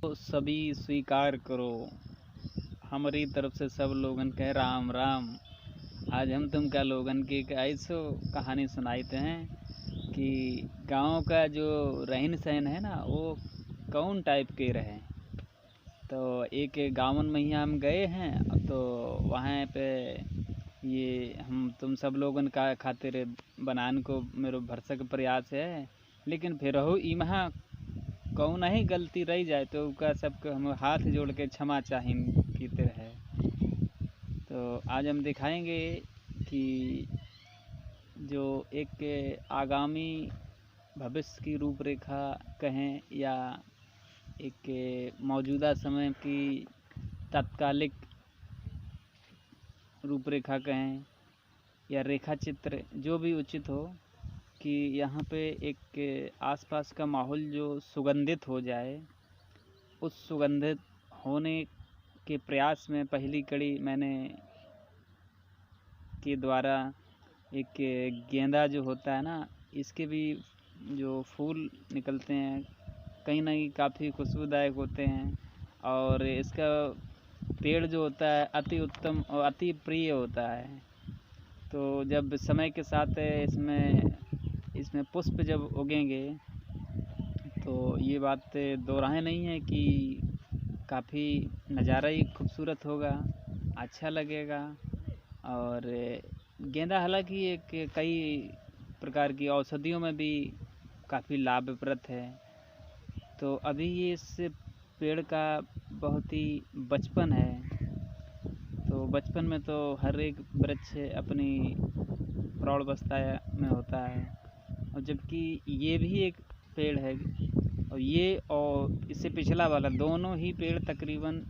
तो सभी स्वीकार करो, हमारी तरफ से सब लोगन कह राम राम। आज हम तुम का लोगन की एक ऐसो कहानी सुनाते हैं कि गांव का जो रहन सहन है ना वो कौन टाइप के रहे। तो एक गाँवन में ही हम गए हैं, तो वहाँ पे ये हम तुम सब लोगन का खातिर बनाने को मेरो भरसक प्रयास है। लेकिन फिर हो इमा कौन ही गलती रह जाए तो उनका सबको हम हाथ जोड़ के क्षमा चाहिन की तरह है। तो आज हम दिखाएंगे कि जो एक आगामी भविष्य की रूपरेखा कहें या एक मौजूदा समय की तात्कालिक रूपरेखा कहें या रेखा चित्र, जो भी उचित हो, कि यहाँ पे एक आसपास का माहौल जो सुगंधित हो जाए, उस सुगंधित होने के प्रयास में पहली कड़ी मैंने के द्वारा एक गेंदा जो होता है ना, इसके भी जो फूल निकलते हैं कहीं ना कहीं काफ़ी खुशबूदायक होते हैं, और इसका पेड़ जो होता है अति उत्तम और अति प्रिय होता है। तो जब समय के साथ इसमें पुष्प जब उगेंगे तो ये बात दोहराए नहीं है कि काफ़ी नज़ारा ही खूबसूरत होगा, अच्छा लगेगा। और गेंदा हालांकि एक कई प्रकार की औषधियों में भी काफ़ी लाभप्रद है। तो अभी ये इस पेड़ का बहुत ही बचपन है। तो बचपन में तो हर एक वृक्ष अपनी प्रौढ़ावस्था में होता है, और जबकि ये भी एक पेड़ है, और ये और इससे पिछला वाला दोनों ही पेड़ तकरीबन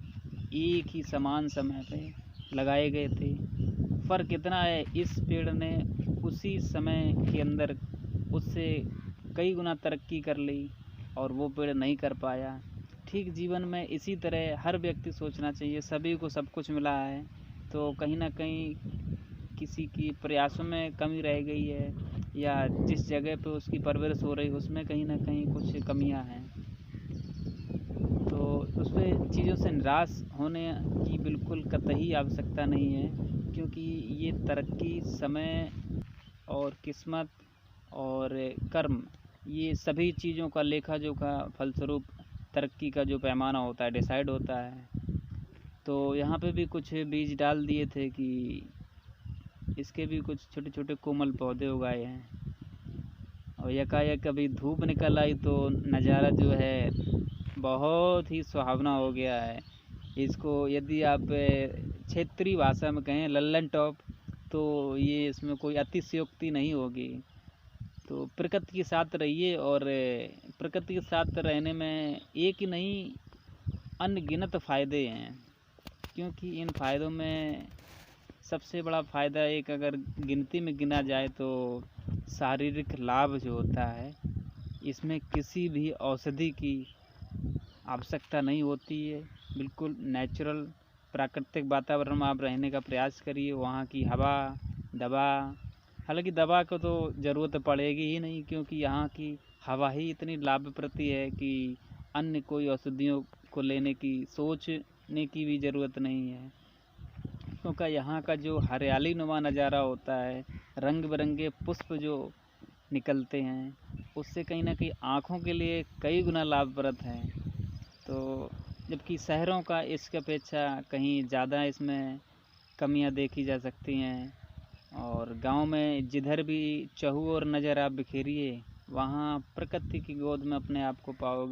एक ही समान समय पे लगाए गए थे। फ़र्क इतना है, इस पेड़ ने उसी समय के अंदर उससे कई गुना तरक्की कर ली और वो पेड़ नहीं कर पाया। ठीक जीवन में इसी तरह हर व्यक्ति सोचना चाहिए, सभी को सब कुछ मिला है तो कहीं ना कहीं किसी की प्रयासों में कमी रह गई है, या जिस जगह पे उसकी परवरिश हो रही उसमें कहीं ना कहीं कुछ कमियां हैं। तो उस पर चीज़ों से निराश होने की बिल्कुल कतई आवश्यकता नहीं है, क्योंकि ये तरक्की समय और किस्मत और कर्म, ये सभी चीज़ों का लेखा जोखा फलस्वरूप तरक्की का जो पैमाना होता है डिसाइड होता है। तो यहाँ पे भी कुछ बीज डाल दिए थे कि इसके भी कुछ छोटे छोटे कोमल पौधे उगाए हैं, और यकायक कभी धूप निकल आई तो नज़ारा जो है बहुत ही सुहावना हो गया है। इसको यदि आप क्षेत्रीय भाषा में कहें लल्लन टॉप, तो ये इसमें कोई अतिशयोक्ति नहीं होगी। तो प्रकृति के साथ रहिए, और प्रकृति के साथ रहने में एक ही नहीं अनगिनत फ़ायदे हैं, क्योंकि इन फ़ायदों में सबसे बड़ा फ़ायदा एक अगर गिनती में गिना जाए तो शारीरिक लाभ जो होता है, इसमें किसी भी औषधि की आवश्यकता नहीं होती है। बिल्कुल नेचुरल प्राकृतिक वातावरण में आप रहने का प्रयास करिए। वहाँ की हवा, दवा, हालांकि दवा को तो ज़रूरत पड़ेगी ही नहीं, क्योंकि यहाँ की हवा ही इतनी लाभप्रद है कि अन्य कोई औषधियों को लेने की सोचने की भी ज़रूरत नहीं है। क्योंकि यहाँ का जो हरियाली नुमा नज़ारा होता है, रंग बिरंगे पुष्प जो निकलते हैं, उससे कहीं ना कहीं आँखों के लिए कई गुना लाभप्रद है। तो जबकि शहरों का इसकी अपेक्षा कहीं ज़्यादा इसमें कमियां देखी जा सकती हैं। और गांव में जिधर भी चहुओर नज़र आप बिखेरिए, वहाँ प्रकृति की गोद में अपने आप को पाओगे।